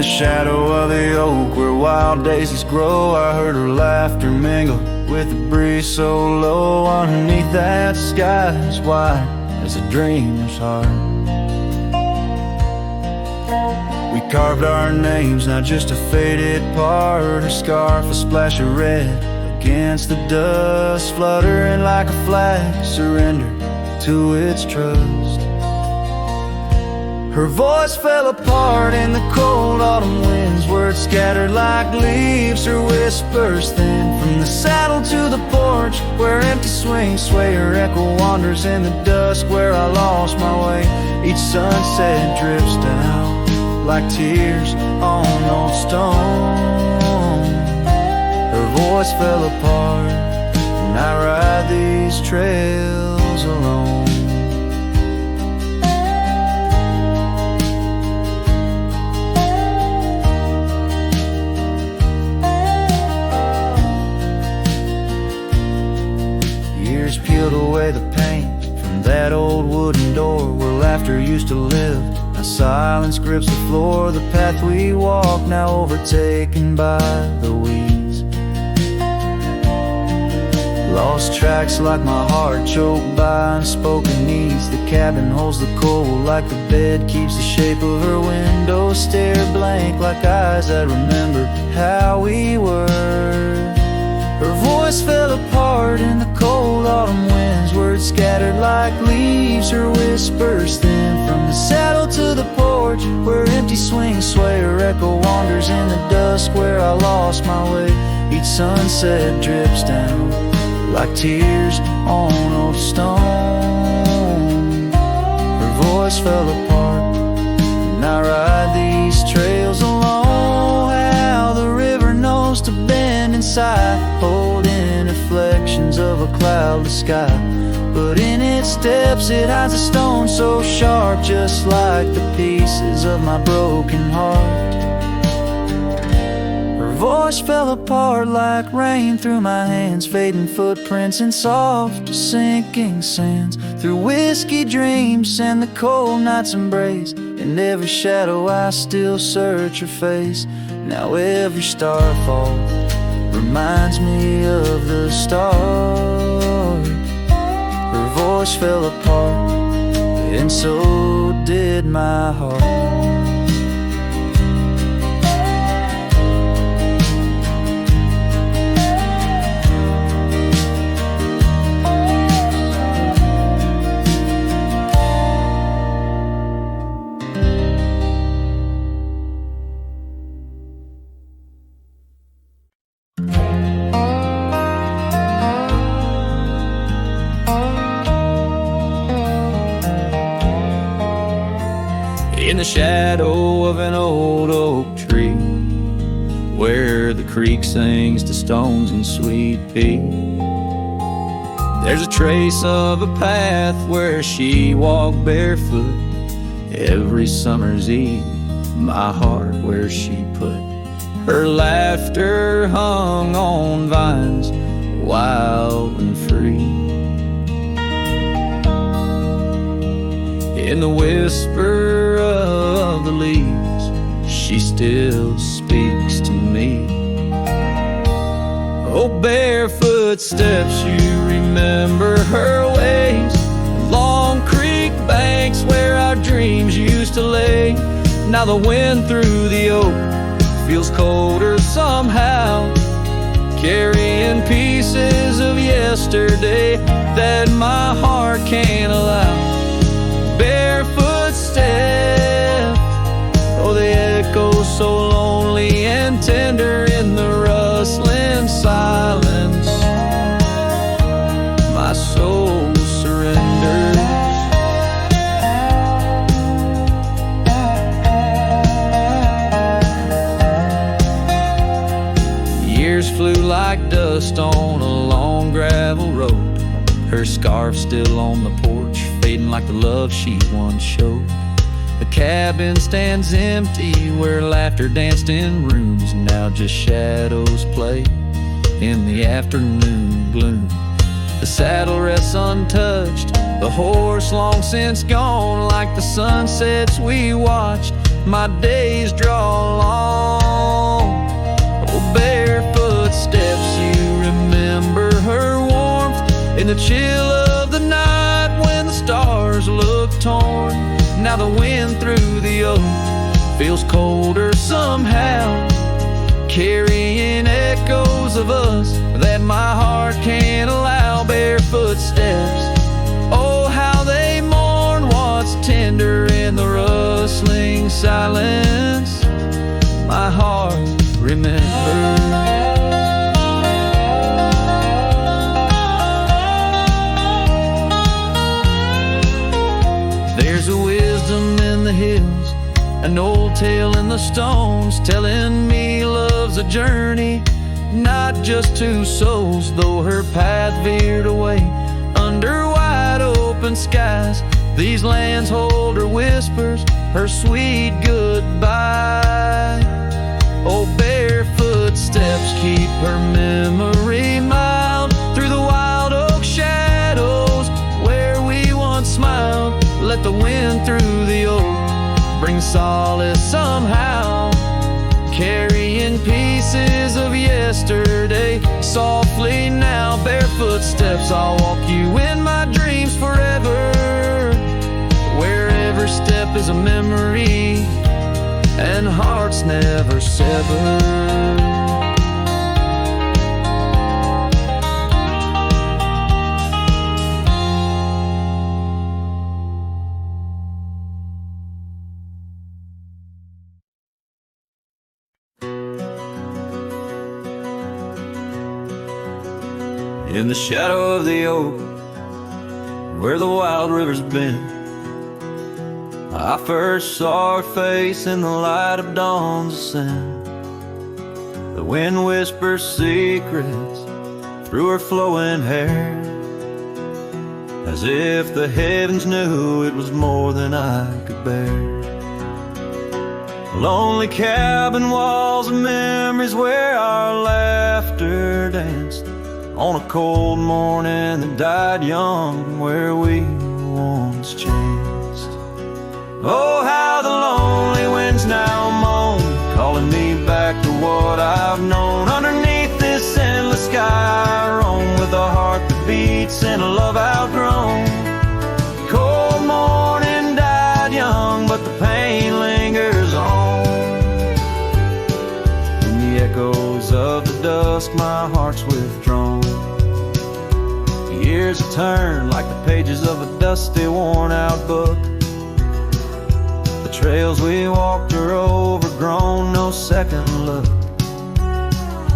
shadow of the oak where wild daisies grow, I heard her laughter mingle with the breeze so low. Underneath that sky as wide as a dreamer's heart, we carved our names, not just a faded part. Her scarf, a splash of red against the dust, fluttering like a flag, surrender to its trust. Her voice fell apart in the cold autumn winds, words scattered like leaves, her whispers thin. From the saddle to the porch, where empty swings sway, her echo wanders in the dusk where I lost my way. Each sunset drips down like tears on old stone. Her voice fell apart, and I ride these trails alone. Peeled away the paint from that old wooden door where laughter used to live. Now silence grips the floor, the path we walk now overtaken by the weeds. Lost tracks like my heart choked by unspoken needs. The cabin holds the cold like the bed keeps the shape of her window. Stare blank like eyes that remember how we were. Her voice fell apart in the cold autumn winds, words scattered like leaves, her whispers thin. From the saddle to the porch, where empty swings sway, her echo wanders in the dusk where I lost my way. Each sunset drips down like tears on old stone. Her voice fell apart, and I ride these trails alone. How the river knows to bend inside, holding reflections of a cloudless sky. But in its depths it hides a stone so sharp, just like the pieces of my broken heart. Her voice fell apart like rain through my hands, fading footprints in soft sinking sands. Through whiskey dreams and the cold night's embrace, in every shadow I still search her face. Now every starfall reminds me of the start. Her voice fell apart, and so did my heart. In the shadow of an old oak tree, where the creek sings to stones in sweet peace, there's a trace of a path where she walked barefoot every summer's eve. My heart where she put her laughter hung on vines, wild and free. In the whisper of the leaves, she still speaks to me. Oh, barefoot steps, you remember her ways. Long creek banks where our dreams used to lay. Now the wind through the oak feels colder somehow, carrying pieces of yesterday that my heart can't allow. Barefoot step, oh, they echo so lonely and tender in the rustling silence. My soul surrenders. Years flew like dust on a long gravel road. Her scarf still on the porch, fading like the love she once showed. The cabin stands empty where laughter danced in rooms. Now just shadows play in the afternoon gloom. The saddle rests untouched, the horse long since gone. Like the sunsets we watched, my days draw long the chill of the night when the stars look torn. Now the wind through the oak feels colder somehow, carrying echoes of us that my heart can't allow. Barefoot steps, oh how they mourn what's tender in the rustling silence. My heart remembers. There's a wisdom in the hills, an old tale in the stones, telling me love's a journey, not just two souls. Though her path veered away under wide open skies, these lands hold her whispers, her sweet goodbye. Oh, barefoot steps keep her memory mild through the wild oak shadows where we once smiled. Let the wind through the oak bring solace somehow, carrying pieces of yesterday softly now. Barefoot steps, I'll walk you in my dreams forever, where every step is a memory and hearts never sever. In the shadow of the oak, where the wild river's been, I first saw her face in the light of dawn's ascent. The wind whispers secrets through her flowing hair, as if the heavens knew it was more than I could bear. Lonely cabin walls of memories where our laughter danced on a cold morning that died young, where we once chanced. Oh, how the lonely winds now moan, calling me back to what I've known. Underneath this endless sky I roam, with a heart that beats and a love outgrown. Cold morning died young, but the pain lingers on. In the echoes of the dusk my heart's withdrawn. The years have turned like the pages of a dusty worn out book. The trails we walked are overgrown, no second look.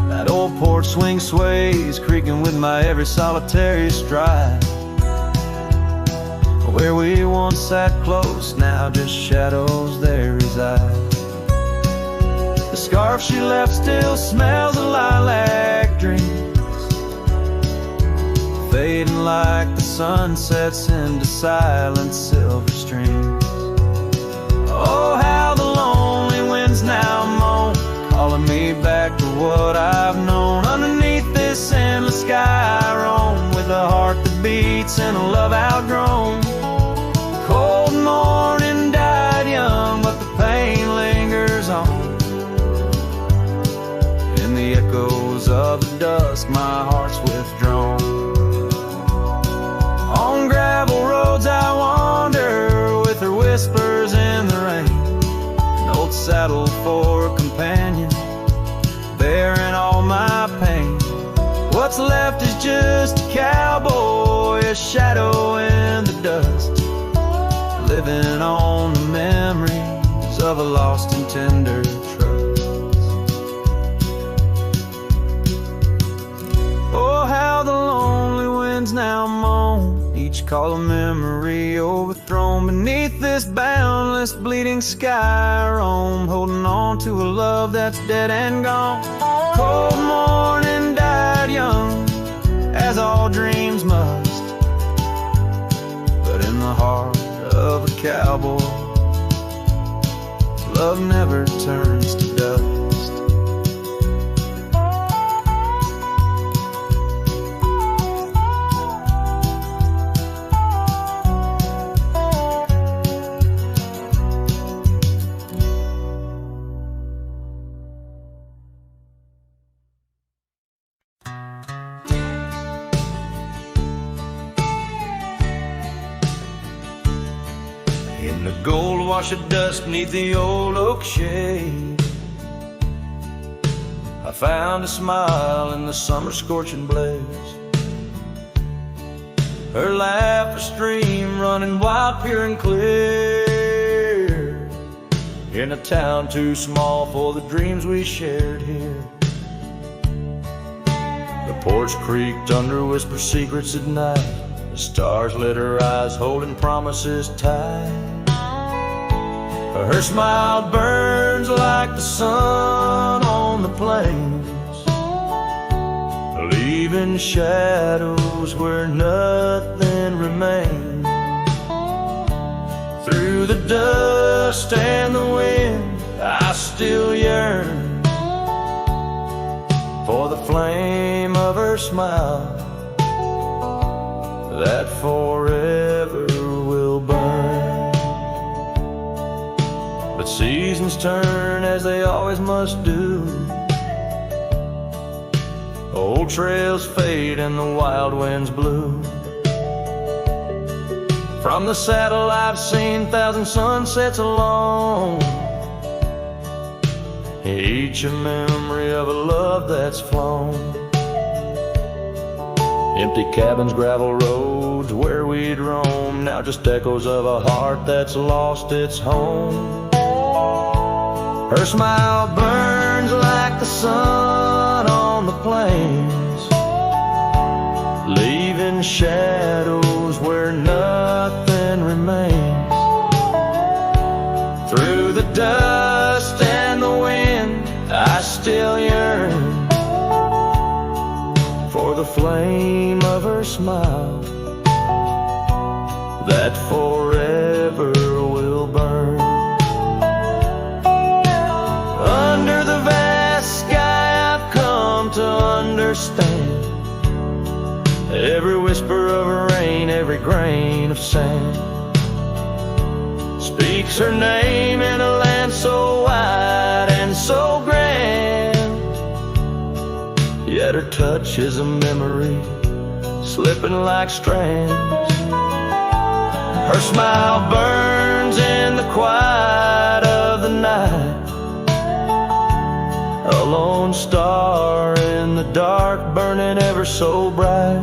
That old porch swing sways, creaking with my every solitary stride. Where we once sat close, now just shadows there reside. The scarf she left still smells of lilac dreams, fading like the sun sets into silent silver streams. Oh, how the lonely winds now moan, calling me back to what I've known. Underneath this endless sky I roam, with a heart that beats and a love outgrown. Cold morning died young, but the pain lingers on. In the echoes of the dusk my heart's withdrawn. On gravel roads I wander, with her whispers in the rain. An old saddle for a companion, bearing all my pain. What's left is just a cowboy, a shadow in the dust, living on the memories of a lost and tender trust. Oh, how the lonely winds now moan, each call a memory overthrown. Beneath this boundless bleeding sky I roam, holding on to a love that's dead and gone. Cold morning died young, as all dreams must, but in the heart of a cowboy, love never turns to dust. gold wash of dusk neath the old oak shade. I found a smile in the summer scorching blaze. Her laugh a stream running wild, pure and clear, in a town too small for the dreams we shared here. The porch creaked under whisper secrets at night. The stars lit her eyes holding promises tight. Her smile burns like the sun on the plains, leaving shadows where nothing remains. Through the dust and the wind, I still yearn for the flame of her smile that forever will burn. But seasons turn as they always must do. Old trails fade and the wild winds blow. From the saddle I've seen 1,000 sunsets alone, each a memory of a love that's flown. Empty cabins, gravel roads where we'd roam, now just echoes of a heart that's lost its home. Her smile burns like the sun on the plains, leaving shadows where nothing remains. Through the dust and the wind, I still yearn for the flame of her smile that forever will burn. Under the vast sky I've come to understand every whisper of rain, every grain of sand speaks her name in a land so wide and so grand. Yet her touch is a memory slipping like strands. Her smile burns in the quiet of the night, a lone star in the dark burning ever so bright.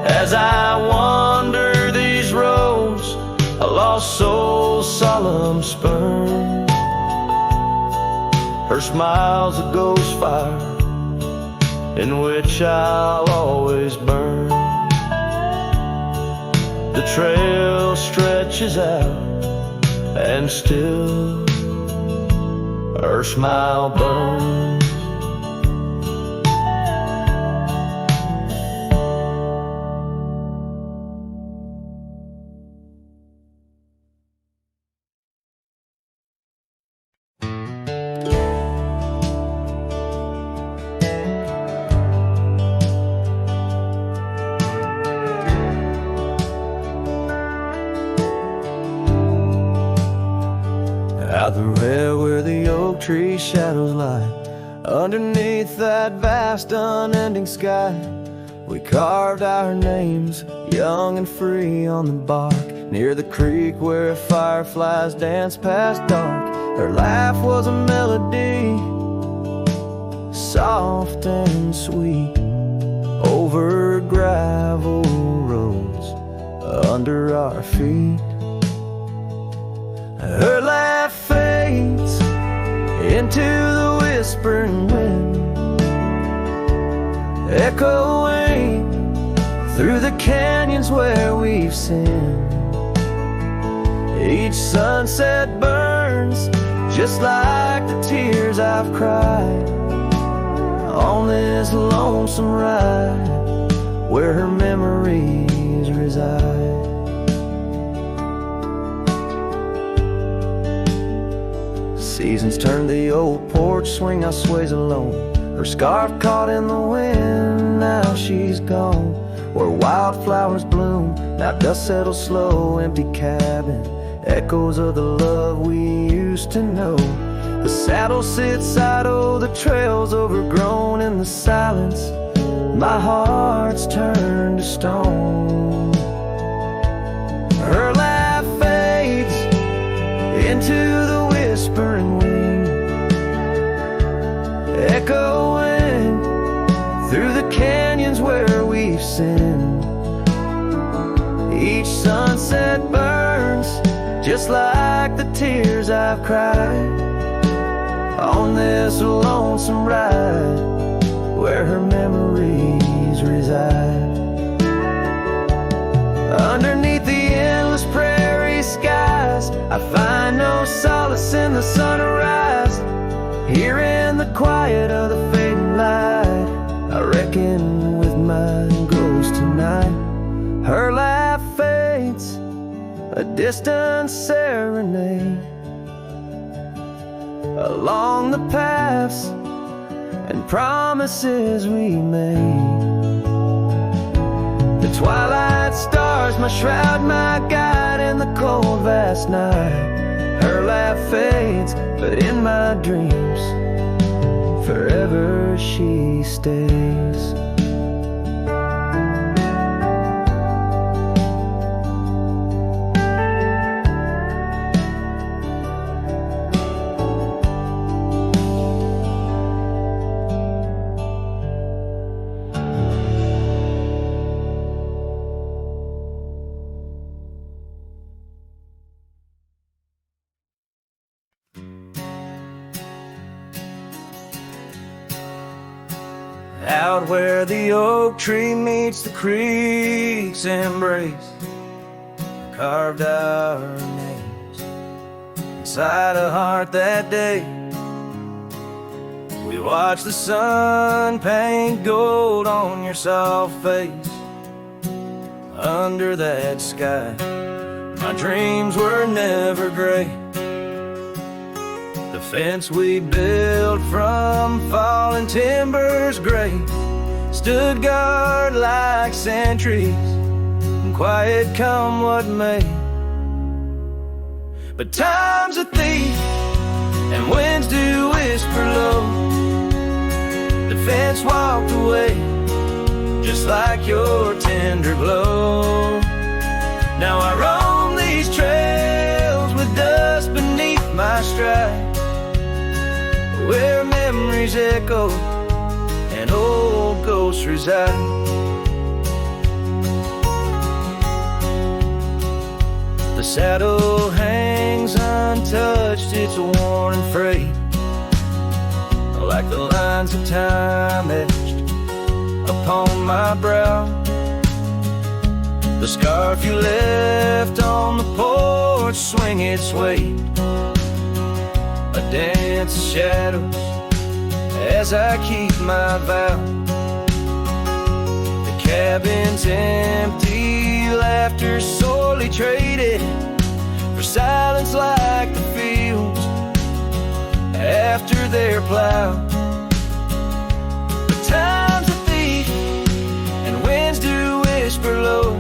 As I wander these roads, a lost soul's solemn spurn, her smile's a ghost fire in which I'll always burn. The trail stretches out and still her smile burns. Out the rail where the oak tree shadows lie, underneath that vast unending sky, we carved our names, young and free, on the bark, near the creek where fireflies danced past dark. Her laugh was a melody, soft and sweet, over gravel roads under our feet. Her laugh fades into the whispering wind, echoing through the canyons where we've sinned. Each sunset burns just like the tears I've cried on this lonesome ride where her memories reside. Seasons turn the old porch swing, now sways alone. Her scarf caught in the wind, now she's gone. Where wildflowers bloom, now dust settles slow. Empty cabin, echoes of the love we used to know. The saddle sits idle, the trail's overgrown. In the silence, my heart's turned to stone. Her laugh into the whispering wind, echoing through the canyons where we've sinned. Each sunset burns just like the tears I've cried on this lonesome ride where her memories reside. Underneath the endless prairie skies, I find no solace in the sunrise. Here in the quiet of the fading light, I reckon with my ghost tonight. Her laugh fades, a distant serenade along the paths and promises we made. The twilight stars, my shroud, my guide in the cold vast night. Her laugh fades, but in my dreams forever she stays. Out where the oak tree meets the creek's embrace, carved our names inside a heart that day. We watched the sun paint gold on your soft face. Under that sky, my dreams were never gray. The fence we built from fallen timbers gray stood guard like sentries, and quiet come what may. But time's a thief, and winds do whisper low. The fence walked away, just like your tender glow. Now I roam these trails with dust beneath my stride, where memories echo and old ghosts reside. The saddle hangs untouched, it's worn and frayed, like the lines of time etched upon my brow. The scarf you left on the porch swing its weight, a dance of shadows as I keep my vow. The cabin's empty, laughter sorely traded for silence like the fields after their plow. But time's a thief, and winds do whisper low.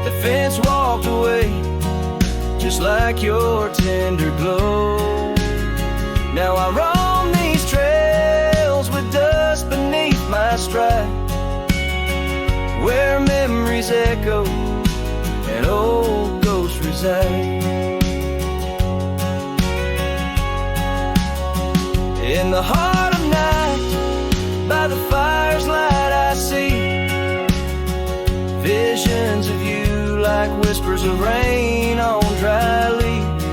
The fence walked away, just like your tender glow. Now I roam these trails with dust beneath my stride, where memories echo and old ghosts reside. In the heart of night, by the fire's light I see visions of you like whispers of rain on dry leaves.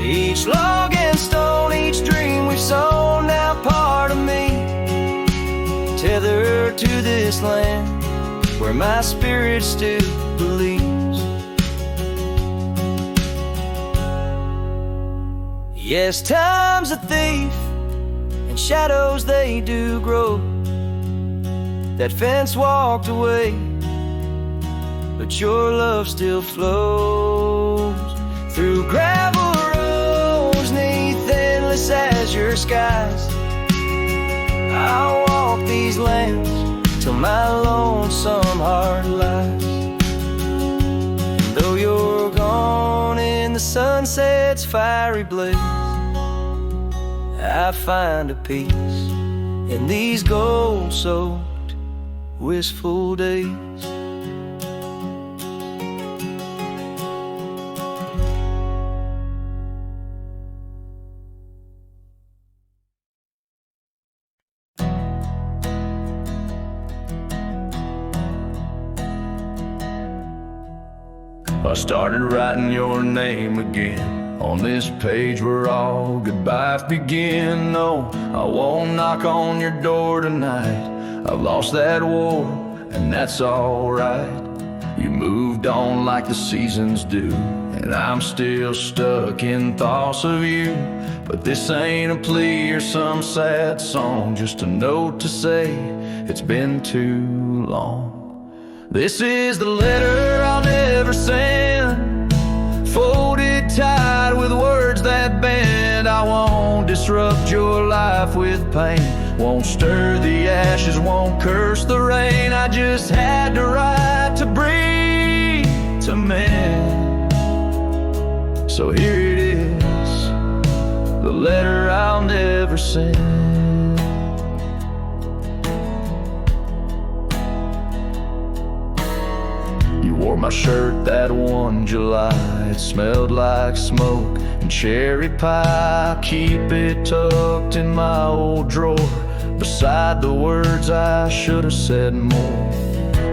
Each log and stone, each dream we've sown, now part of me, tethered to this land where my spirit still believes. Yes, time's a thief, and shadows they do grow. That fence walked away, but your love still flows through gravel roads neath endless azure skies. I'll walk these lands till my lonesome heart lies. And though you're gone in the sunset's fiery blaze, I find a peace in these gold-soaked, wistful days. I started writing your name again on this page where all goodbyes begin. No, I won't knock on your door tonight. I've lost that war, and that's alright. You moved on like the seasons do, and I'm still stuck in thoughts of you. But this ain't a plea or some sad song, just a note to say it's been too long. This is the letter I'll never send, folded tight with words that bend. I won't disrupt your life with pain, won't stir the ashes, won't curse the rain. I just had to write to breathe, to mend. So here it is, the letter I'll never send. You wore my shirt that one July. It smelled like smoke and cherry pie. Keep it tucked in my old drawer, beside the words I should have said more.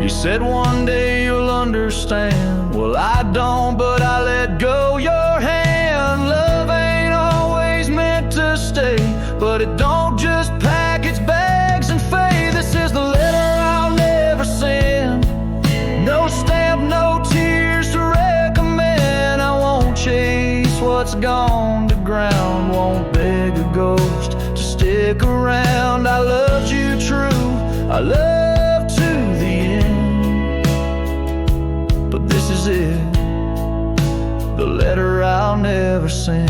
You said one day you'll understand. Well, I don't, but I let go your hand. Love ain't always meant to stay, but it don't just pack its bags and fade. This is the letter I'll never send. No stamp, no tears to recommend. I won't chase what's gone to ground, won't beg a ghost to stick around. I loved you true, I love to the end. But this is it, the letter I'll never send.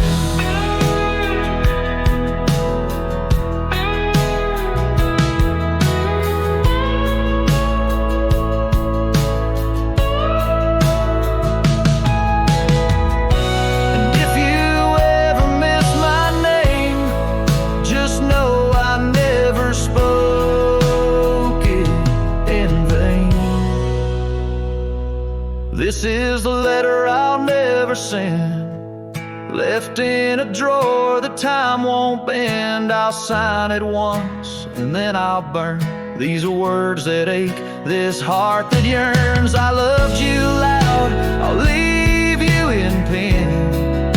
This is the letter I'll never send, left in a drawer that time won't bend. I'll sign it once and then I'll burn these words that ache, this heart that yearns. I loved you loud, I'll leave you in pen.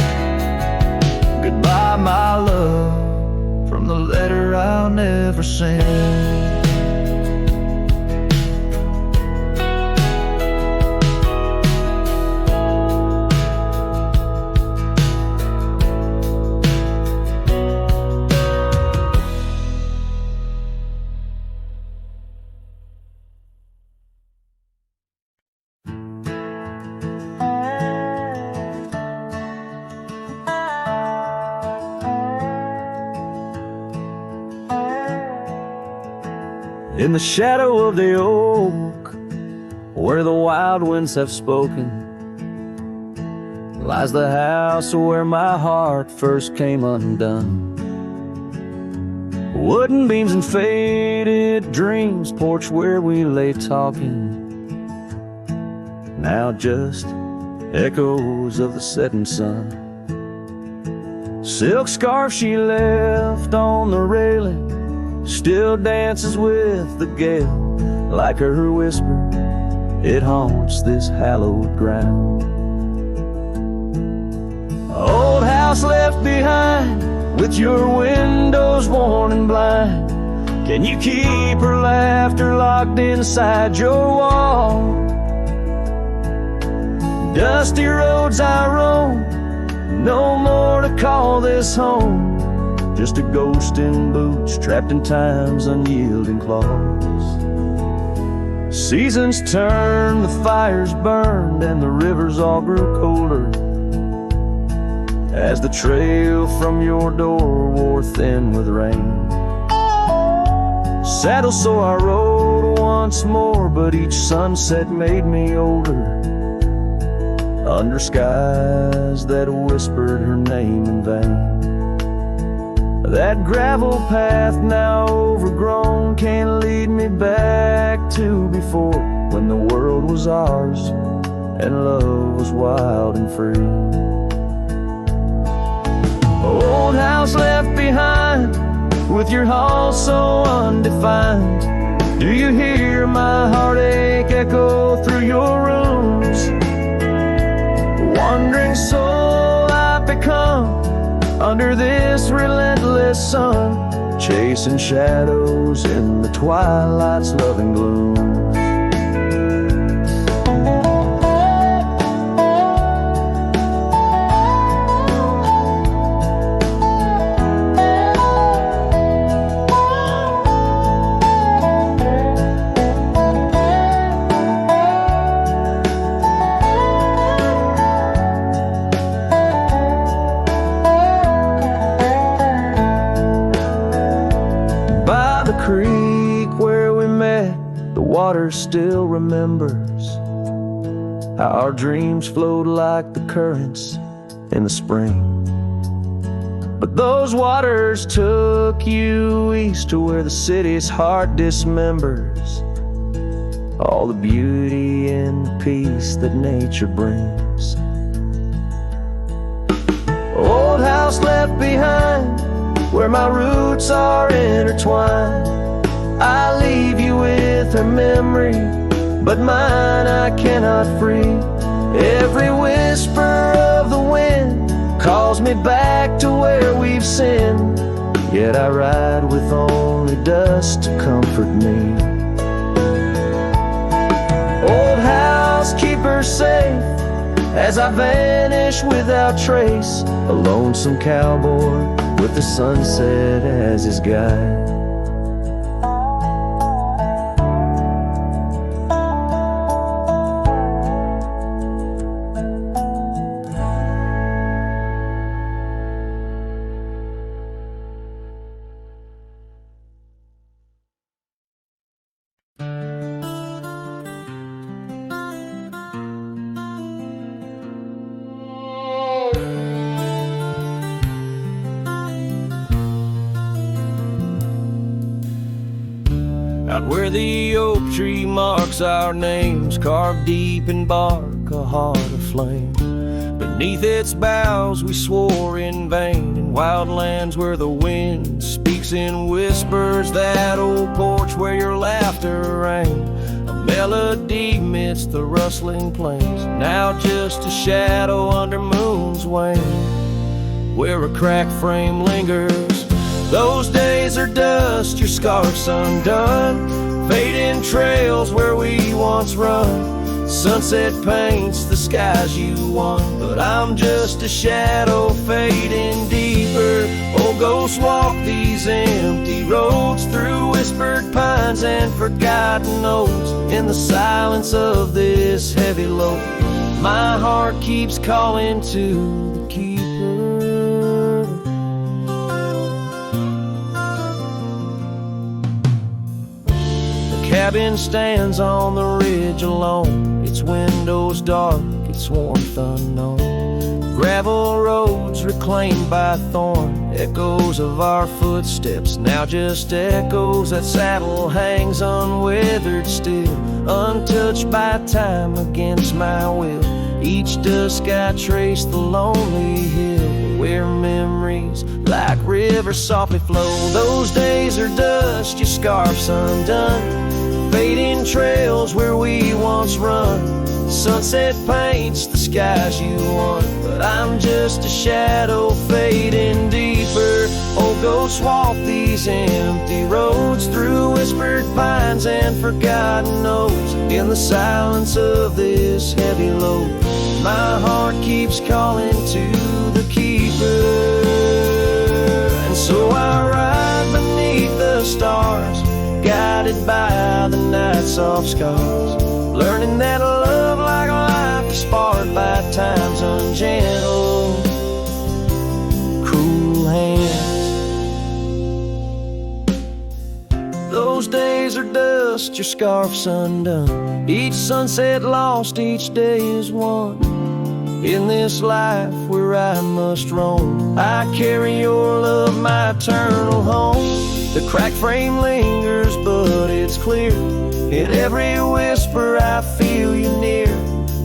Goodbye, my love, from the letter I'll never send. In the shadow of the oak, where the wild winds have spoken, lies the house where my heart first came undone. Wooden beams and faded dreams, porch where we lay talking, now just echoes of the setting sun. Silk scarf she left on the railing still dances with the gale. Like her whisper, it haunts this hallowed ground. Old house left behind, with your windows worn and blind. Can you keep her laughter locked inside your wall? Dusty roads I roam, no more to call this home. Just a ghost in boots, trapped in time's unyielding claws. Seasons turned, the fires burned, and the rivers all grew colder, as the trail from your door wore thin with rain. Saddle sore I rode once more, but each sunset made me older, under skies that whispered her name in vain. That gravel path now overgrown can't lead me back to before, when the world was ours and love was wild and free. Old house left behind, with your hall so undefined. Do you hear my heartache echo through your rooms? wandering soul I've become under this relentless sun, chasing shadows in the twilight's loving gloom. Water still remembers how our dreams flowed like the currents in the spring. But those waters took you east to where the city's heart dismembers all the beauty and peace that nature brings. Old house left behind where my roots are intertwined. I leave you with her memory, but mine I cannot free. Every whisper of the wind calls me back to where we've sinned, yet I ride with only dust to comfort me. Old house, keep her safe as I vanish without trace, a lonesome cowboy with the sunset as his guide. Out where the oak tree marks our names, carved deep in bark, a heart aflame. Beneath its boughs we swore in vain, in wild lands where the wind speaks in whispers, that old porch where your laughter rang, a melody midst the rustling plains, now just a shadow under moon's wane, where a cracked frame lingers. Those days are dust, your scarf's undone, fading trails where we once run. Sunset paints the skies you won, but I'm just a shadow fading deeper. Oh, ghosts walk these empty roads through whispered pines and forgotten oaks. In the silence of this heavy load, my heart keeps calling to the keeper. Cabin stands on the ridge alone, its windows dark, its warmth unknown. Gravel roads reclaimed by thorn, echoes of our footsteps, now just echoes. That saddle hangs unweathered still, untouched by time against my will. Each dusk I trace the lonely hill, where memories like rivers softly flow. Those days are dust, your scarf's undone, fading trails where we once run. Sunset paints the skies you won, but I'm just a shadow fading deeper. Oh, ghosts walk these empty roads through whispered pines and forgotten oaks. In the silence of this heavy load, my heart keeps calling to the keeper. And so I ride beneath the stars, guided by the night's soft scars, learning that a love like life is sparred by time's ungentle, cruel hands. Those days are dust, your scarf's undone, each sunset lost, each day is won. In this life where I must roam, I carry your love, my eternal home. The cracked frame lingers, but it's clear, in every whisper I feel you near.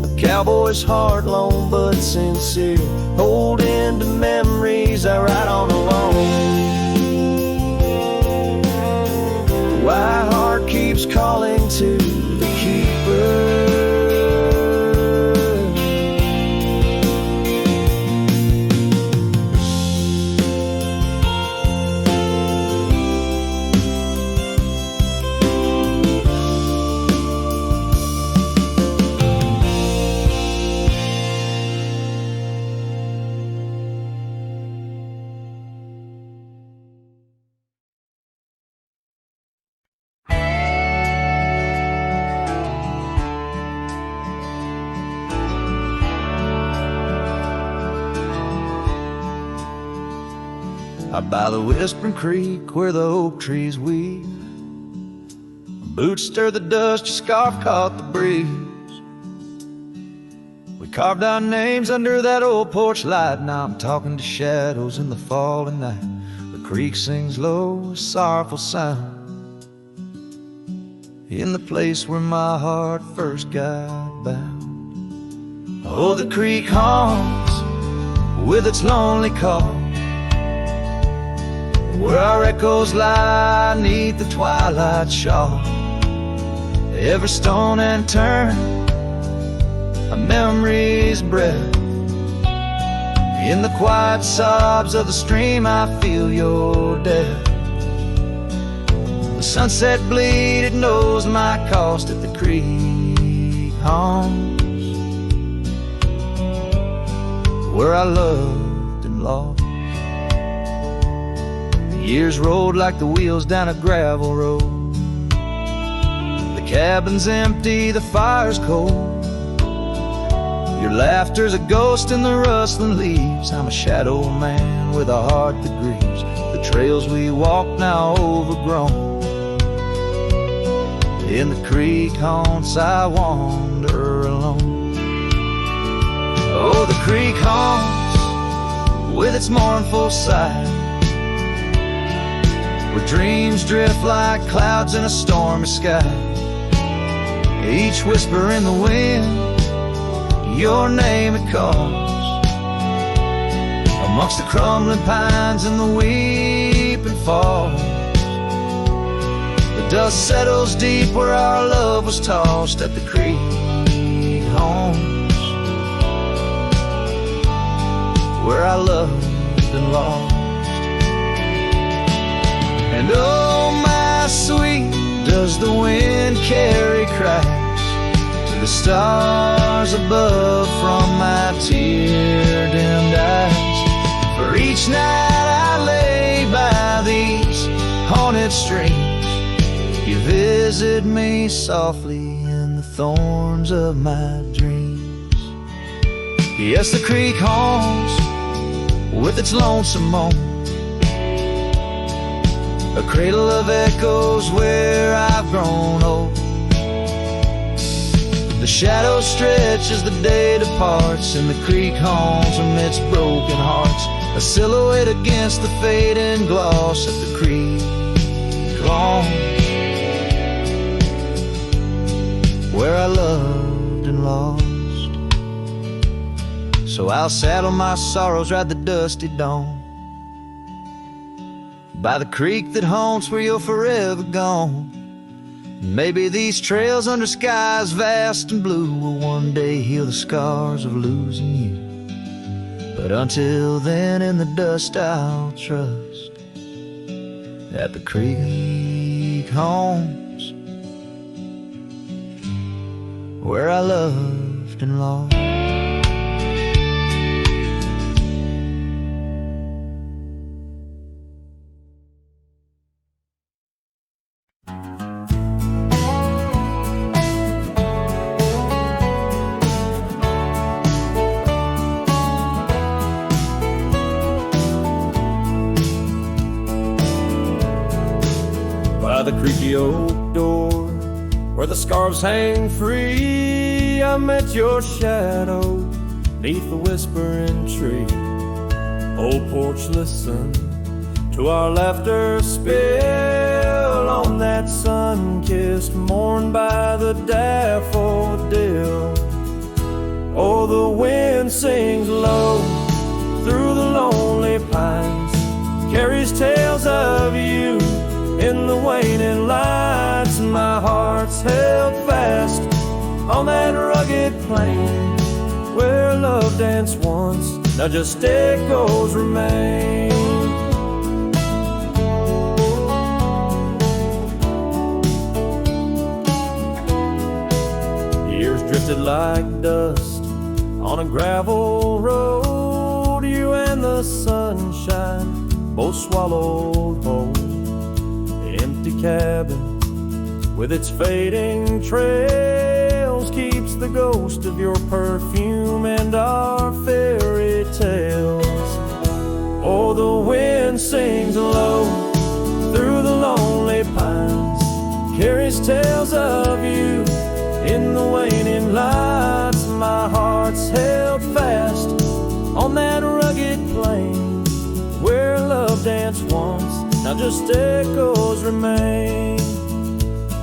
A cowboy's heart, lone but sincere, holding to memories I ride on alone. My heart keeps calling to the keeper. Out by the whispering creek where the oak trees weep, boots stir the dust, your scarf caught the breeze. We carved our names under that old porch light. Now I'm talking to shadows in the falling night. The creek sings low, a sorrowful sound, in the place where my heart first got bound. Oh, the creek haunts with its lonely call, where our echoes lie 'neath the twilight shawl. Every stone and turn, a memory's breath. In the quiet sobs of the stream, I feel your death. The sunset bleed, it knows my cost at the creek haunts, where I loved and lost. The years rolled like the wheels down a gravel road. The cabin's empty, the fire's cold. Your laughter's a ghost in the rustling leaves. I'm a shadow man with a heart that grieves. The trails we walk now overgrown. In the creek haunts I wander alone. Oh, the creek haunts with its mournful sigh, where dreams drift like clouds in a stormy sky. Each whisper in the wind, your name it calls. Amongst the crumbling pines and the weeping falls, the dust settles deep where our love was tossed at the creek haunts, where I loved and lost. And oh, my sweet, does the wind carry cracks to the stars above from my tear-dimmed eyes? For each night I lay by these haunted streams, you visit me softly in the thorns of my dreams. Yes, the creek haunts with its lonesome moan, a cradle of echoes where I've grown old. The shadows stretch as the day departs, and the creek haunts amidst broken hearts, a silhouette against the fading gloss of the creek haunts, where I loved and lost. So I'll saddle my sorrows, ride the dusty dawn by the creek that haunts where you're forever gone. Maybe these trails under skies vast and blue will one day heal the scars of losing you. But until then, in the dust I'll trust at the creek haunts, where I loved and lost. By the creaky oak door, where the scarves hang free, I met your shadow neath the whispering tree. Old porch, listen to our laughter spill on that sun-kissed morn by the daffodil. Oh, the wind sings low through the lonely pines, carries tales of you in the waning lights. My heart's held fast on that rugged plain where love danced once, now just echoes remain. Years drifted like dust on a gravel road, you and the sunshine both swallowed whole. Empty cabin with its fading trails keeps the ghost of your perfume and our fairy tales. Oh, the wind wind sings low through the lonely pines, carries tales of you in the waning lights. My heart's held fast on that rugged plain where love danced once, now just echoes remain.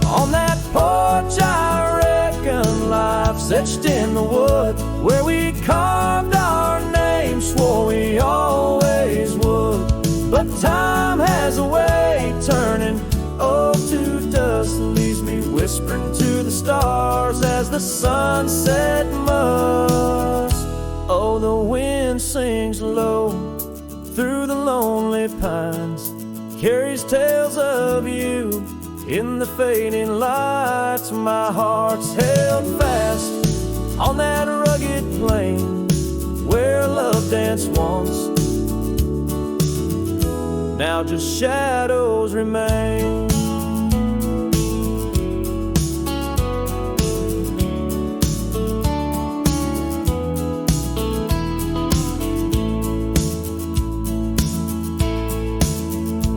On that porch I reckon life's etched in the wood, where we carved our names, swore we always would. But time has a way turning to dust, leaves me whispering to the stars as the sunset must. Oh, the wind sings low through the lonely pines, carries tales of you in the fading lights. My heart's held fast on that rugged plain where love danced once, now just shadows remain.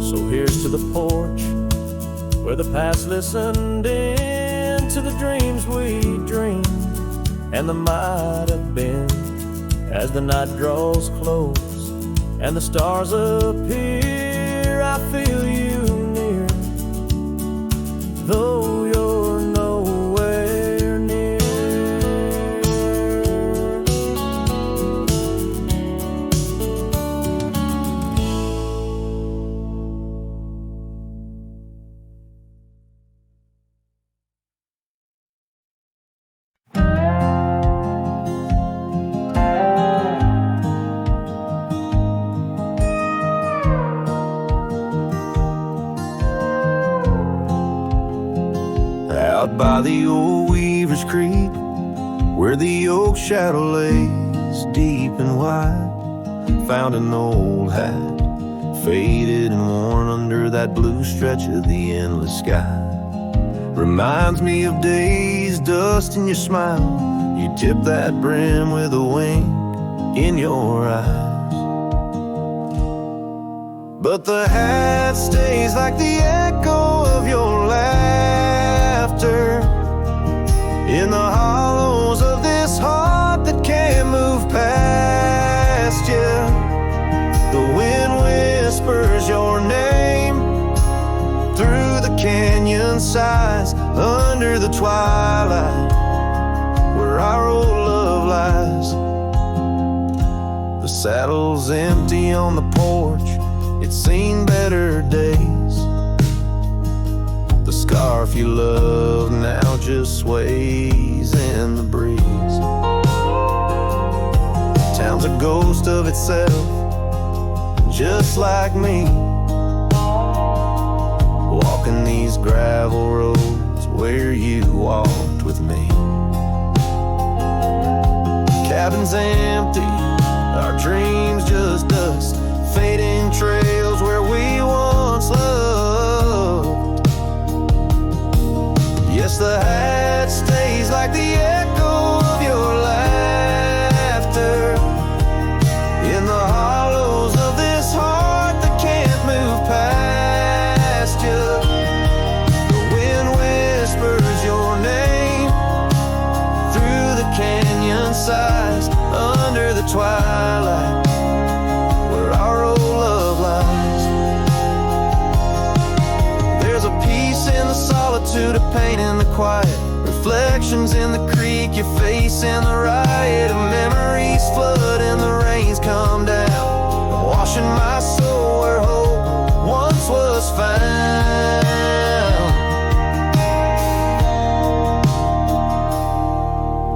So here's to the porch where the past listened in to the dreams we dreamed and the might have been. As the night draws close and the stars appear, I feel you near, though you're nowhere near. Out by the old Weaver's Creek, where the oak shadow lays deep and wide, found an old hat, faded and worn under that blue stretch of the endless sky. Reminds me of days, dust in your smile. You tip that brim with a wink in your eyes. But the hat stays like the echo of your laughter in the hollows of this heart that can't move past you. The wind whispers your name through the canyon sighs, under the twilight where our old love lies. The saddle's empty on the porch, it's seen better days. The scarf you love now just sways in the breeze. Town's a ghost of itself, just like me, walking these gravel roads where you walked with me. Cabin's empty, our dreams just dust, fading trails where we once loved. Yes, the hat stays like the echo of your laughter in the hollows of this heart that can't move past you. The wind whispers your name through the canyon sighs, under the twilight where our old love lies. There's a peace in the solitude, a pain in the quiet, reflections in the creek, your face in the riot of memories flood and the rains come down, washing my soul where hope once was found.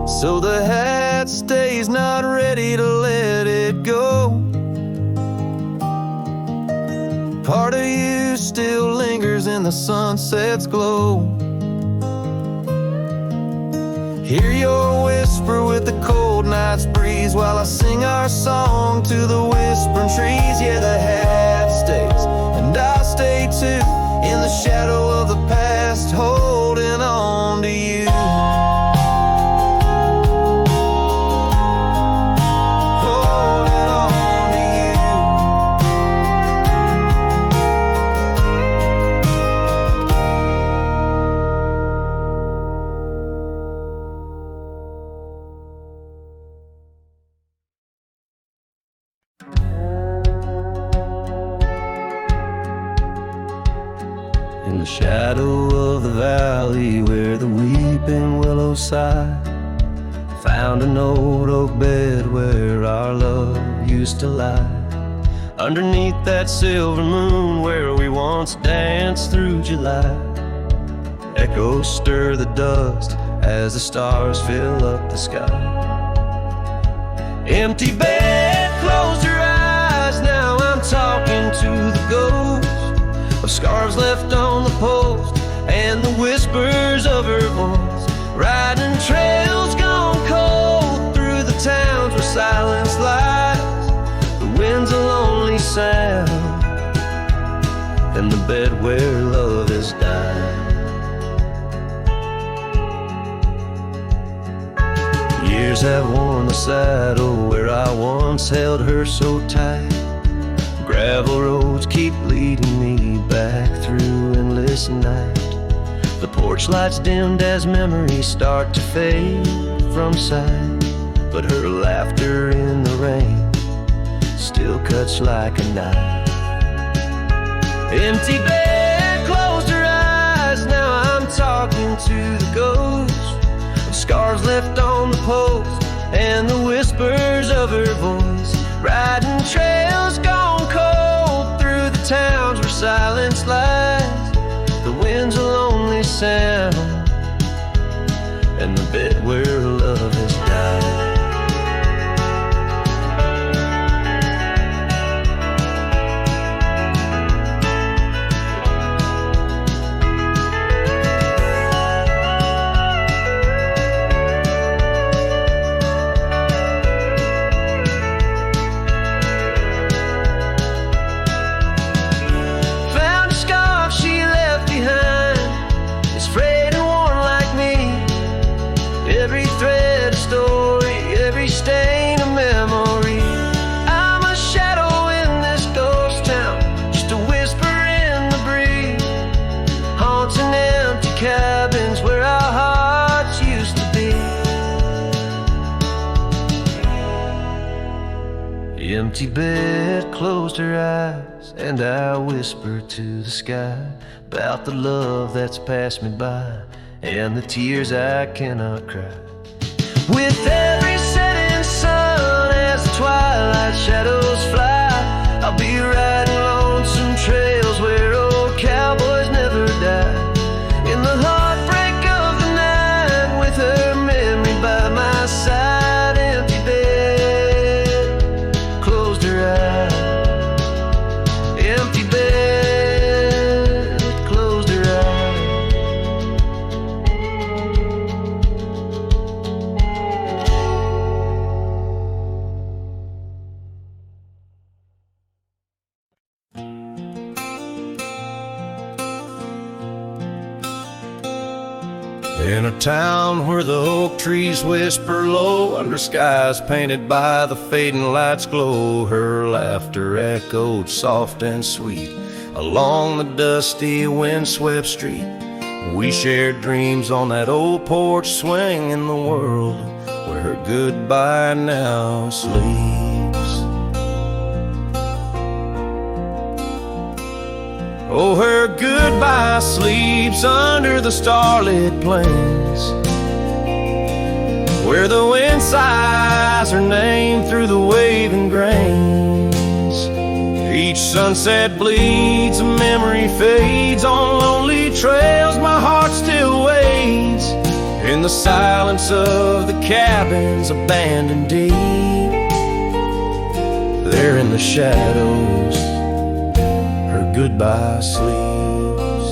So the hat stays, not ready to let it go. Part of you still lingers in the sunset's glow. Hear your whisper with the cold night's breeze while I sing our song to the whispering trees. Yeah, the hat stays, and I stay too, in the shadow of the past, holding on to you. Holding on to you. In the shadow of the valley where the weeping willows sigh, found an old oak bed where our love used to lie. Underneath that silver moon where we once danced through July, echoes stir the dust as the stars fill up the sky. Empty bed, close your eyes, now I'm talking to the ghost of scarves left on the post and the whispers of her voice. Riding trails gone cold through the towns where silence lies. The wind's a lonely sound and the bed where love has died. Years have worn the saddle where I once held her so tight. Gravel roads keep leading me back through endless night. The porch lights dimmed as memories start to fade from sight, but her laughter in the rain still cuts like a knife. Empty bed, closed her eyes, now I'm talking to the ghost of scars left on the post and the whispers of her voice. Riding trails gone cold through the towns where silence lies. The wind's a lonely sound and the bed where love has died. Empty bed, closed her eyes, and I whisper to the sky about the love that's passed me by and the tears I cannot cry. With every setting sun as the twilight shadows fly, I'll be riding lonesome trails where old cowboys never die. In the heartbreak of the night with her memory by my side. Empty bed, closed her eyes. Empty bed, closed her eyes. In a town where the oak trees whisper low under skies painted by the fading light's glow, her laughter echoed soft and sweet along the dusty windswept street. We shared dreams on that old porch swing in the world where her goodbye now sleeps. Oh, her goodbye sleeps under the starlit plains, where the wind sighs her name through the waving grains. Each sunset bleeds, a memory fades on lonely trails. My heart still waits in the silence of the cabins abandoned deep. There in the shadows goodbye sleeps.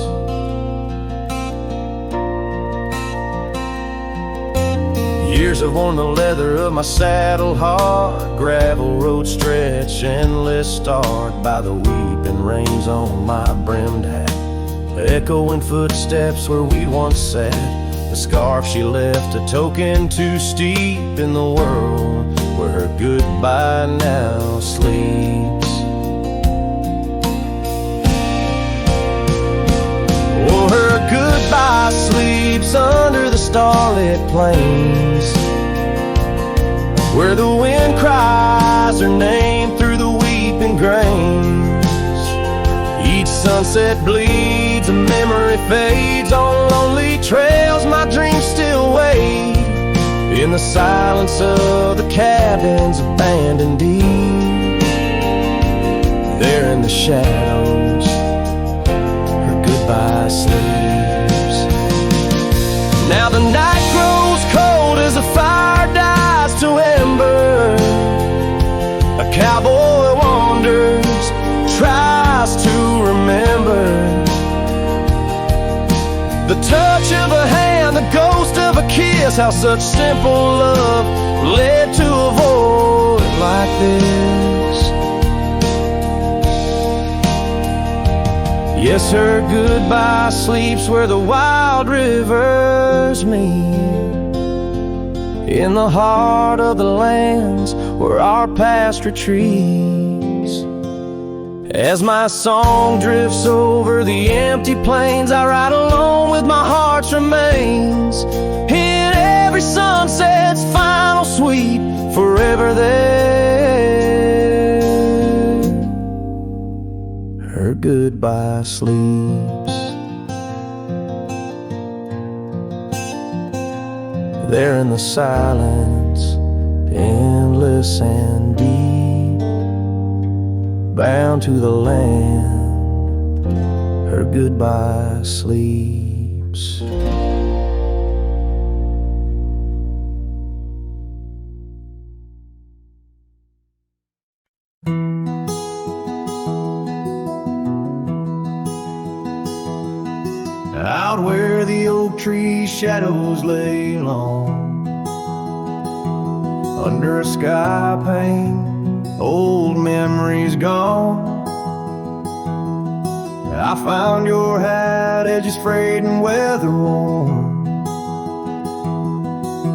Years have worn the leather of my saddle hard. Gravel road stretch endless, starred by the weeping rains on my brimmed hat. Echoing footsteps where we once sat. The scarf she left, a token too steep in the world where her goodbye now sleeps. Her goodbye sleeps under the starlit plains, where the wind cries her name through the weeping grains. Each sunset bleeds, a memory fades. On lonely trails my dreams still wait, in the silence of the cabins abandoned deep. There in the shadows, her goodbye sleeps. Now the night grows cold as the fire dies to ember. A cowboy wanders, tries to remember the touch of a hand, the ghost of a kiss, how such simple love led to a void like this. Yes, her goodbye sleeps where the wild rivers meet, in the heart of the lands where our past retreats. As my song drifts over the empty plains, I ride alone with my heart's remains, in every sunset's final sweep, forever there. Her goodbye sleeps. There in the silence, endless and deep, bound to the land, her goodbye sleeps. Out where the oak tree shadows lay long, under a sky pane, old memories gone. I found your hat, edges frayed and weather worn,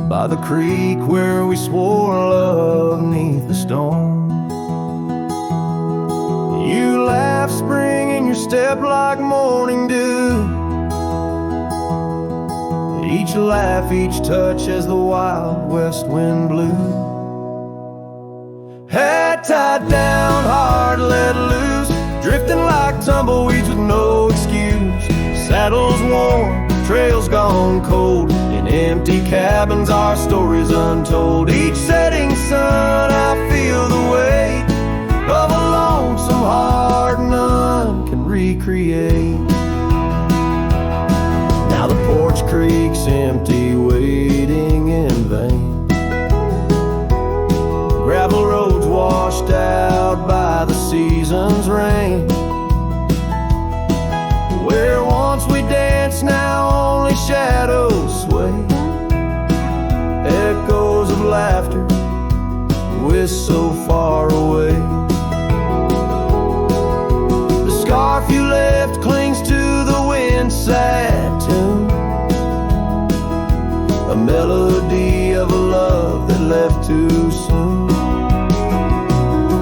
by the creek where we swore love neath the storm. You laughed spring in your step like morning dew, each laugh, each touch as the wild west wind blew. Head tied down, heart let loose, drifting like tumbleweeds with no excuse. Saddles worn, trails gone cold, in empty cabins our stories untold. Each setting sun I feel the weight of a lonesome heart none can recreate. Now the porch creak's empty, waiting in vain. Gravel roads washed out by the season's rain. Where once we danced, now only shadows sway. Echoes of laughter, whisked so far away. The scarf you left clings to the wind's sad tune, a melody of a love that left too soon.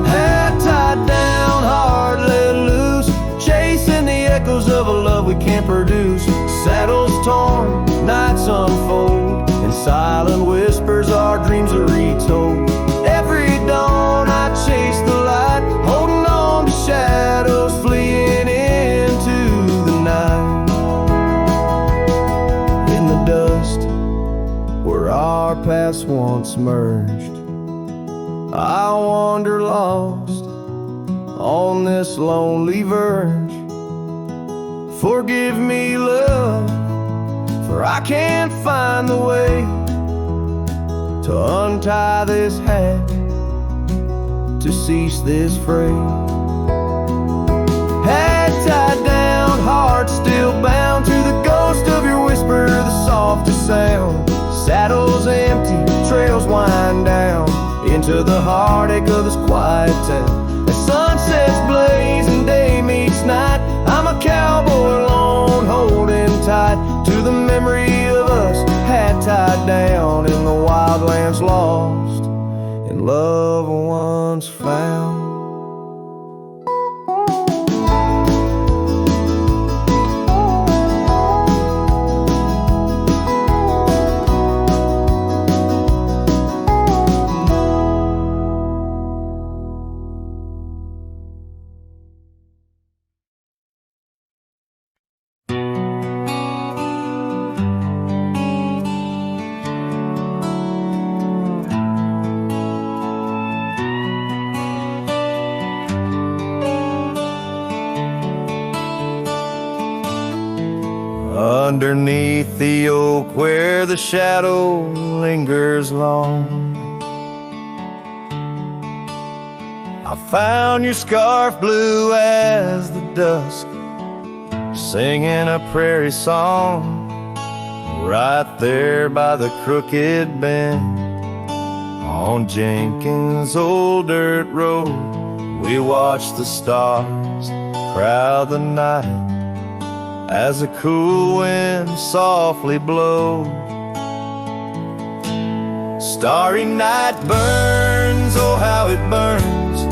Hat tied down, heart let loose, chasing the echoes of a love we can't produce. Saddles torn, nights unfold, in silent whispers our dreams are retold. Every dawn I chase the light, holding on to shadows, fleeing into the night. In the dust where our paths once merged, I wander lost on this lonely verge. Forgive me, love, for I can't find the way to untie this hat, to cease this fray. Hat tied down, heart still bound to the ghost of your whisper, the softest sound. Saddles empty, trails wind down into the heartache of this quiet town. As sunsets blaze and day meets night, I'm a cowboy alone, holding tight to the memory of us, hat tied down in the wildlands, lost in love once found. underneath the oak where the shadow lingers long. I found your scarf blue as the dusk, singing a prairie song. Right there by the crooked bend on Jenkins' old dirt road, we watched the stars crowd the night as a cool wind softly blows. Starry night burns, oh how it burns,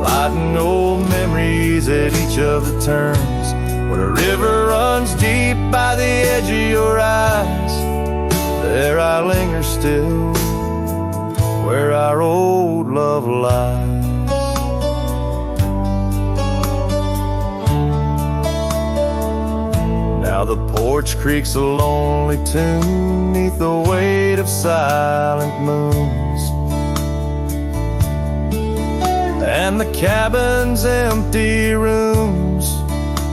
lighting old memories at each of the turns. Where a river runs deep by the edge of your eyes, there I linger still, where our old love lies. Now the porch creaks a lonely tune neath the weight of silent moons, and the cabin's empty rooms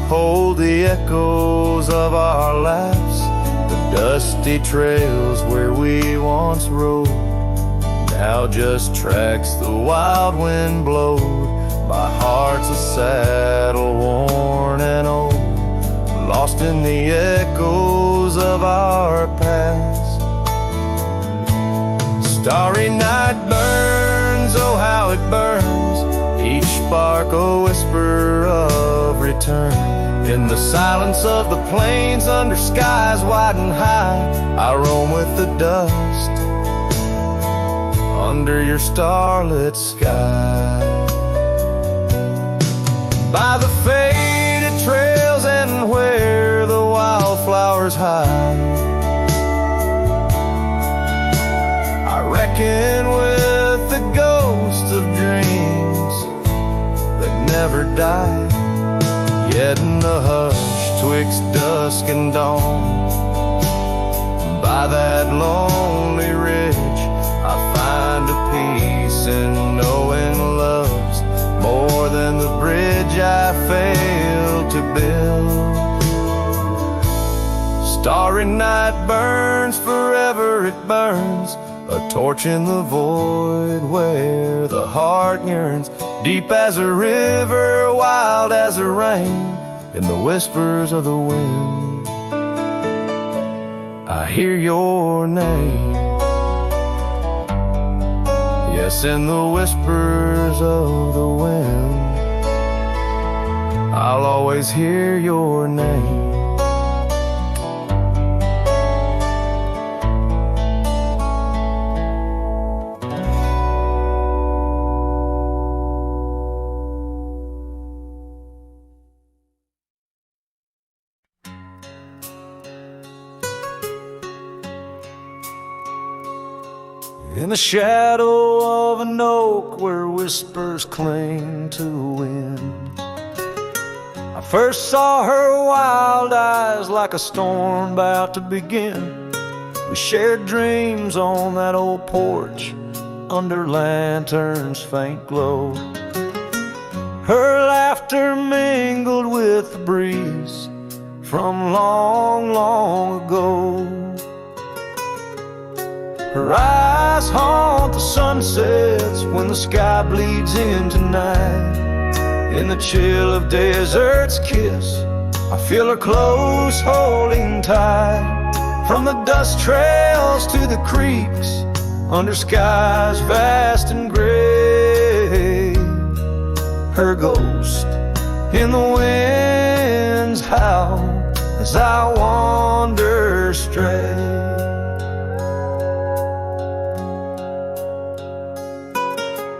hold the echoes of our laughs. The dusty trails where we once rode now just tracks the wild wind blowed. My heart's a saddle worn and old, lost in the echoes of our past. Starry night burns, oh how it burns, each spark a whisper of return. In the silence of the plains under skies wide and high, I roam with the dust under your starlit sky. By the faded trails and where the wildflowers hide, I reckon with the ghosts of dreams that never die. Yet in the hush twixt dusk and dawn, by that lonely ridge, I find a peace in knowing love's more than the bridge I failed to build. Starry night burns, forever it burns, a torch in the void where the heart yearns. Deep as a river, wild as a rain, in the whispers of the wind, I hear your name. Yes, in the whispers of the wind, I'll always hear your name. In the shadow of an oak where whispers cling to the wind, I first saw her wild eyes like a storm about to begin. We shared dreams on that old porch under lanterns' faint glow. Her laughter mingled with the breeze from long, long ago. Her eyes haunt the sunsets when the sky bleeds into night. In the chill of desert's kiss, I feel her close holding tight. From the dust trails to the creeks, under skies vast and gray, her ghost in the wind's howl as I wander stray.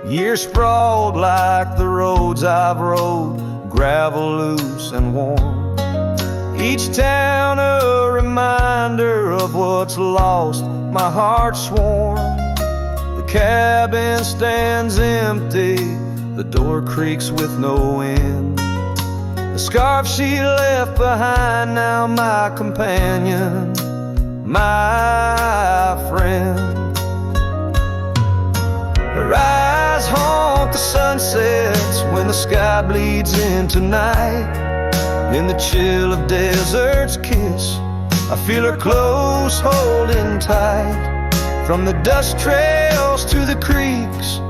Years sprawled like the roads I've rode, gravel loose and warm. Each town a reminder of what's lost, my heart sworn. The cabin stands empty, the door creaks with no end. The scarf she left behind, now my companion, my friend. Her eyes haunt the sunsets when the sky bleeds into night. In the chill of desert's kiss, I feel her close, holding tight, from the dust trails to the creeks,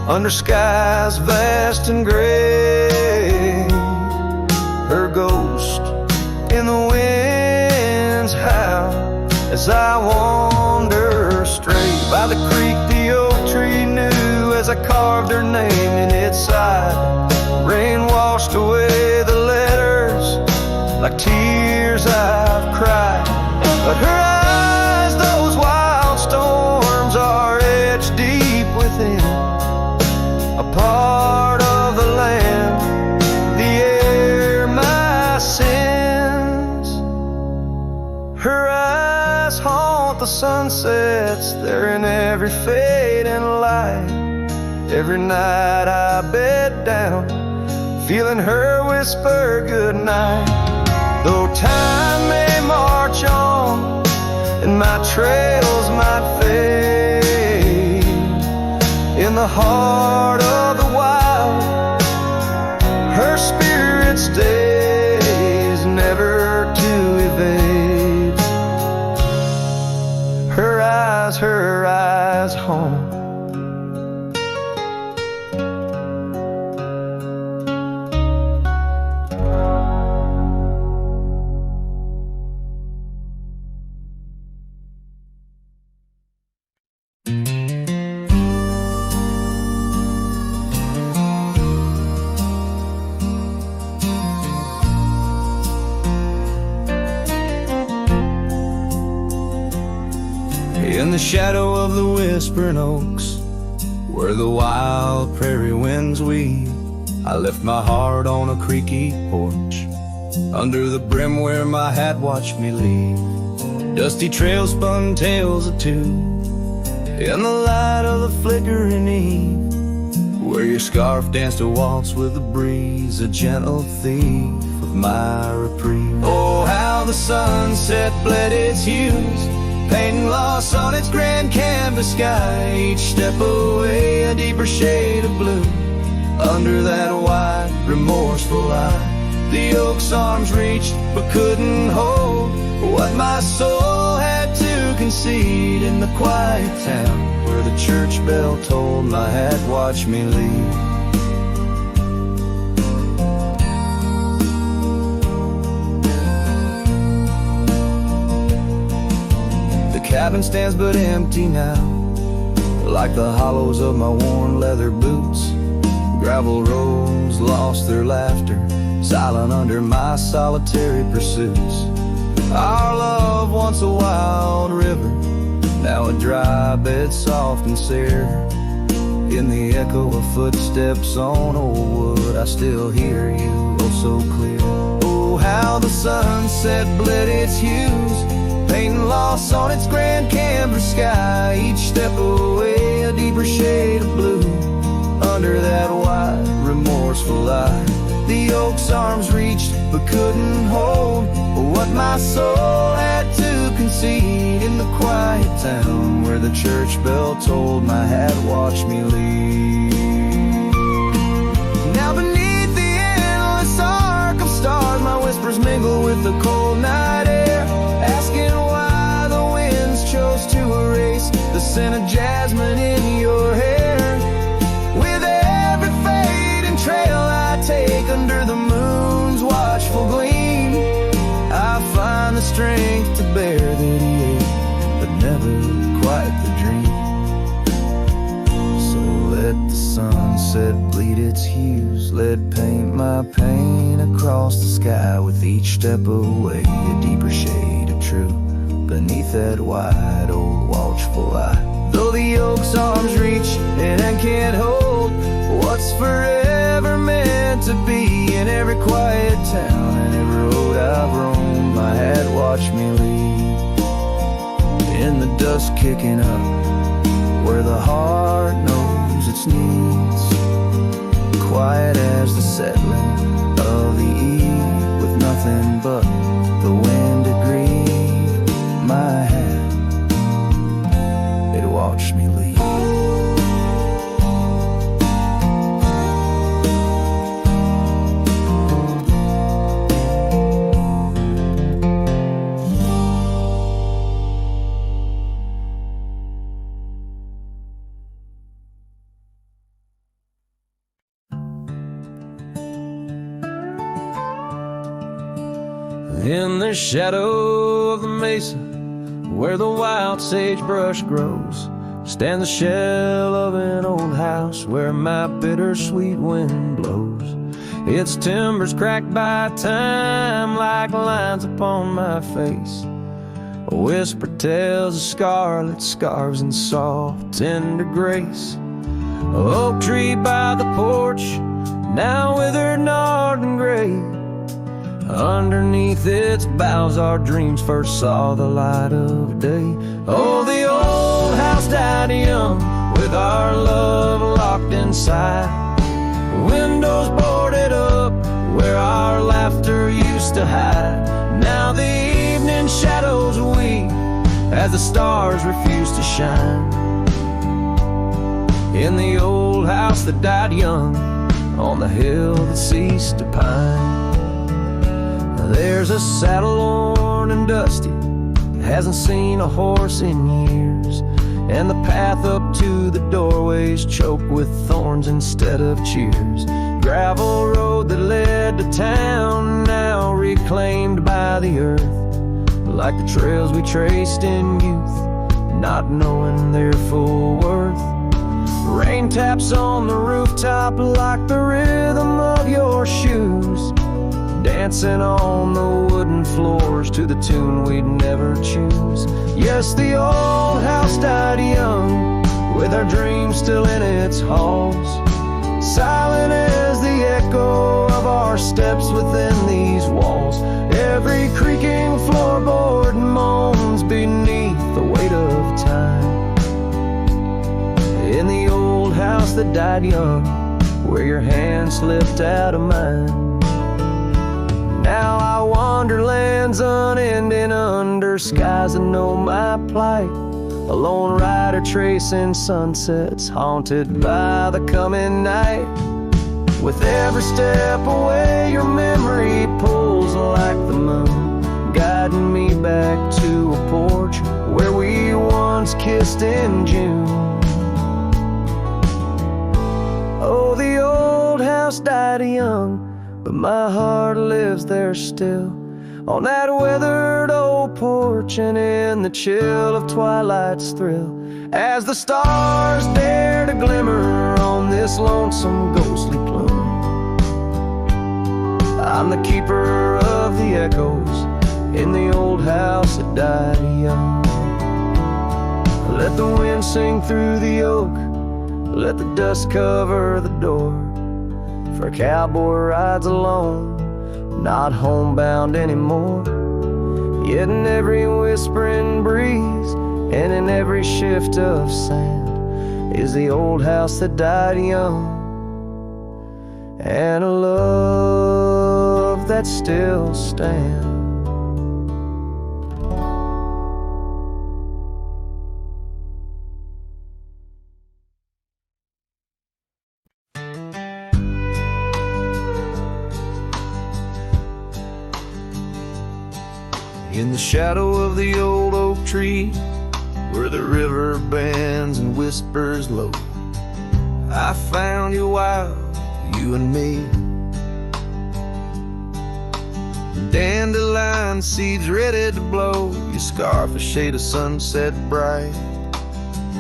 under skies vast and gray. Her ghost in the wind's howl as I wander straight by the creek the oak tree knew as I carved her name in its side. Rain washed away the letters like tears I've cried, but her eyes, those wild storms, are etched deep within, a part of the land, the air, my sins. Her eyes haunt the sunsets, they're in every fading light. Every night I bed down, feeling her whisper goodnight. Though time may march on and my trails might fade, in the heart of the wild, her spirit stays, never to evade. Her eyes home. In the shadow of the whispering oaks, where the wild prairie winds weave, I left my heart on a creaky porch, under the brim where my hat watched me leave. Dusty trails spun tales of two, in the light of the flickering eve, where your scarf danced a waltz with the breeze, a gentle thief of my reprieve. Oh, how the sunset bled its hues, painting loss on its grand canvas sky. Each step away a deeper shade of blue, under that wide, remorseful eye. The oak's arms reached but couldn't hold what my soul had to concede, in the quiet town where the church bell tolled, my hat watched me leave. The cabin stands but empty now, like the hollows of my worn leather boots. Gravel roads lost their laughter, silent under my solitary pursuits. Our love, once a wild river, now a dry bed soft and sere. In the echo of footsteps on old wood, I still hear you oh so clear. Oh, how the sunset bled its hues, painting loss on its grand canvas sky. Each step away a deeper shade of blue, under that wide, remorseful eye. The oak's arms reached but couldn't hold what my soul had to concede, in the quiet town where the church bell tolled, my hat watched me leave. Now beneath the endless arc of stars, my whispers mingle with the cold night air, asking why the winds chose to erase the scent of jasmine in your hair. With every fading trail I take under the moon's watchful gleam, I find the strength to bear that ache, but never quite the dream. So let the sunset bleed its hues, let paint my pain across the sky. With each step away a deeper shade of true, beneath that wide old watchful eye. Though the oak's arms reach and can't hold what's forever meant to be, in every quiet town and every road I've roamed, my hat watched me leave. In the dust kicking up, where the heart knows its needs, quiet as the settling of the eve, with nothing but the wind to grieve, my hat, it watched me leave. In the shadow of the mesa, where the wild sagebrush grows, stands the shell of an old house where my bittersweet wind blows. Its timbers cracked by time like lines upon my face. A whisper tells of scarlet scarves and soft tender grace. An oak tree by the porch, now withered, gnarled and gray. Underneath its boughs our dreams first saw the light of day. Oh, the old house died young with our love locked inside. Windows boarded up where our laughter used to hide. Now the evening shadows weep as the stars refuse to shine. In the old house that died young on the hill that ceased to pine, there's a saddle worn and dusty, hasn't seen a horse in years, and the path up to the doorway's choked with thorns instead of cheers. Gravel road that led to town, now reclaimed by the earth, like the trails we traced in youth, not knowing their full worth. Rain taps on the rooftop like the rhythm of your shoes, dancing on the wooden floors to the tune we'd never choose. Yes, the old house died young, with our dreams still in its halls, silent as the echo of our steps within these walls. Every creaking floorboard moans beneath the weight of time. In the old house that died young, where your hand slipped out of mine, now I wander lands unending under skies that know my plight. A lone rider tracing sunsets, haunted by the coming night. With every step away your memory pulls like the moon, guiding me back to a porch where we once kissed in June. Oh, the old house died young, but my heart lives there still, on that weathered old porch and in the chill of twilight's thrill, as the stars dare to glimmer on this lonesome ghostly plume. I'm the keeper of the echoes in the old house that died young. Let the wind sing through the oak, let the dust cover the door, for a cowboy rides alone, not homebound anymore. Yet in every whispering breeze and in every shift of sand is the old house that died young, and a love that still stands. In the shadow of the old oak tree, where the river bends and whispers low, I found you wild, you and me. Dandelion seeds ready to blow, your scarf a shade of sunset bright,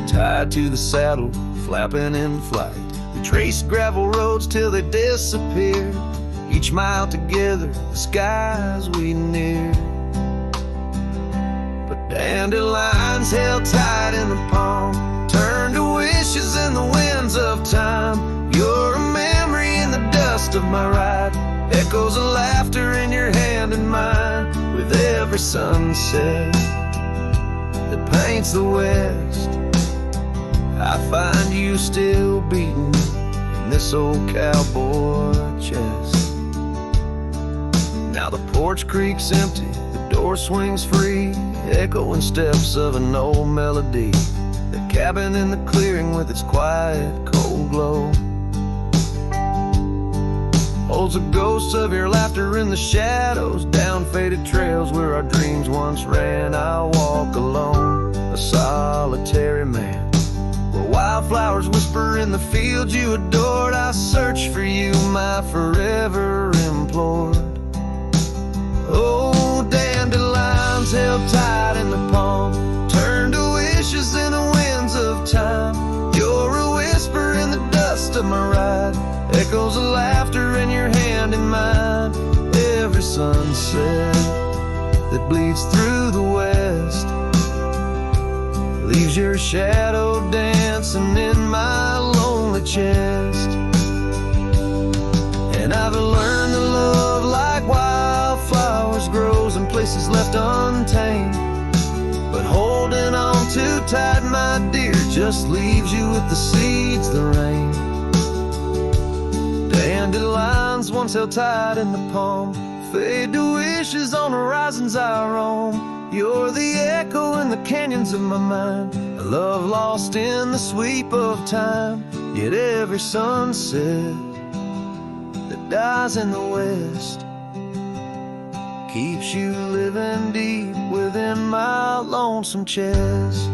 tied to the saddle, flapping in flight. We traced gravel roads till they disappeared, each mile together, the skies we neared. Dandelions held tight in the palm, turned to wishes in the winds of time. You're a memory in the dust of my ride, echoes of laughter in your hand and mine. With every sunset that paints the west, I find you still beating in this old cowboy chest. Now the porch creaks empty, the door swings free, echoing steps of an old melody. The cabin in the clearing with its quiet, cold glow holds the ghosts of your laughter in the shadows, down faded trails where our dreams once ran. I'll walk alone, a solitary man, where wildflowers whisper in the fields you adored. I search for you, my forever implored. Oh, echoes of laughter in your hand in mine. Every sunset that bleeds through the west leaves your shadow dancing in my lonely chest. And I've learned that love like wildflowers grows in places left untamed, but holding on too tight, my dear, just leaves you with the seeds that rain. Dandelions once held tight in the palm fade to wishes on horizons I roam. You're the echo in the canyons of my mind, a love lost in the sweep of time. Yet every sunset that dies in the west keeps you living deep within my lonesome chest.